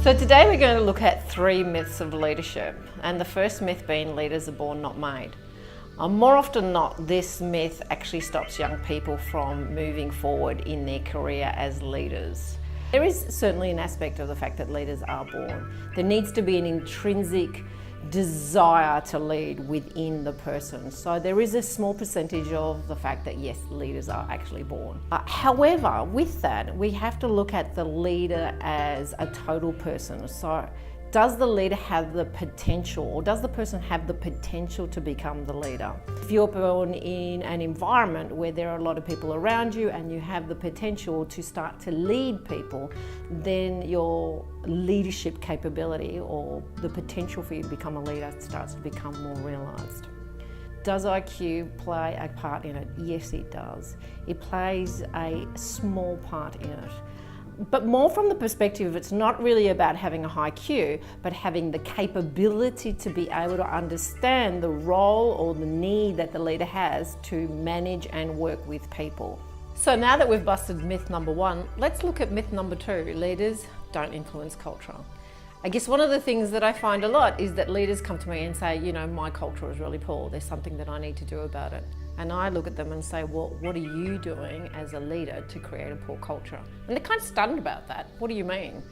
So today we're going to look at 3 myths of leadership, and the first myth being leaders are born, not made. More often than not, this myth actually stops young people from moving forward in their career as leaders. There is certainly an aspect of the fact that leaders are born. There needs to be an intrinsic desire to lead within the person. So there is a small percentage of the fact that yes, leaders are actually born. However, with that, we have to look at the leader as a total person. So does the leader have the potential, or does the person have the potential to become the leader? If you're born in an environment where there are a lot of people around you and you have the potential to start to lead people, then your leadership capability or the potential for you to become a leader starts to become more realised. Does IQ play a part in it? Yes, it does. It plays a small part in it. But more from the perspective, it's not really about having a high Q, but having the capability to be able to understand the role or the need that the leader has to manage and work with people. So now that we've busted myth number 1, let's look at myth number 2, leaders don't influence culture. I guess one of the things that I find a lot is that leaders come to me and say, you know, my culture is really poor, there's something that I need to do about it. And I look at them and say, well, what are you doing as a leader to create a poor culture? And they're kind of stunned about that. What do you mean?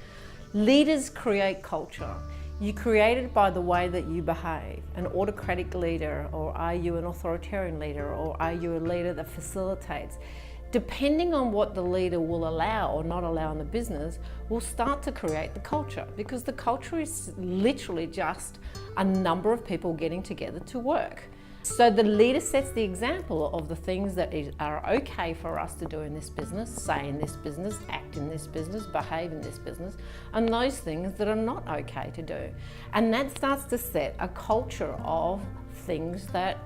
Leaders create culture. You create it by the way that you behave. An autocratic leader, or are you an authoritarian leader, or are you a leader that facilitates? Depending on what the leader will allow or not allow in the business, will start to create the culture, because the culture is literally just a number of people getting together to work. So the leader sets the example of the things that are okay for us to do in this business, say in this business, act in this business, behave in this business, and those things that are not okay to do. And that starts to set a culture of things that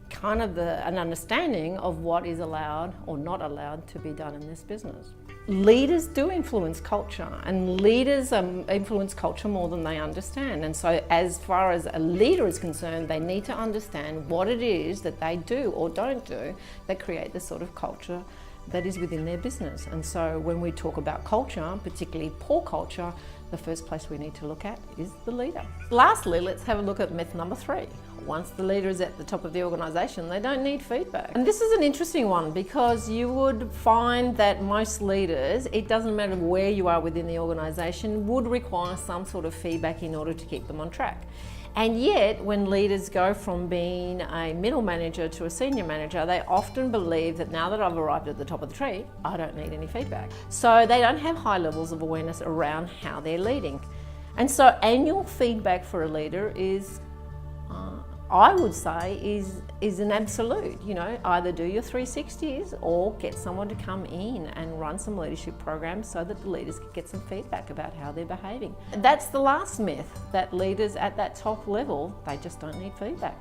kind of an understanding of what is allowed or not allowed to be done in this business. Leaders do influence culture, and leaders influence culture more than they understand. And so as far as a leader is concerned, they need to understand what it is that they do or don't do that create the sort of culture that is within their business. And so when we talk about culture, particularly poor culture, the first place we need to look at is the leader. Lastly, let's have a look at myth number 3. Once the leader is at the top of the organisation, they don't need feedback. And this is an interesting one, because you would find that most leaders, it doesn't matter where you are within the organisation, would require some sort of feedback in order to keep them on track. And yet, when leaders go from being a middle manager to a senior manager, they often believe that now that I've arrived at the top of the tree, I don't need any feedback. So they don't have high levels of awareness around how they're leading. And so annual feedback for a leader is, I would say, is an absolute. You know, either do your 360s or get someone to come in and run some leadership programs so that the leaders can get some feedback about how they're behaving. That's the last myth, that leaders at that top level, they just don't need feedback.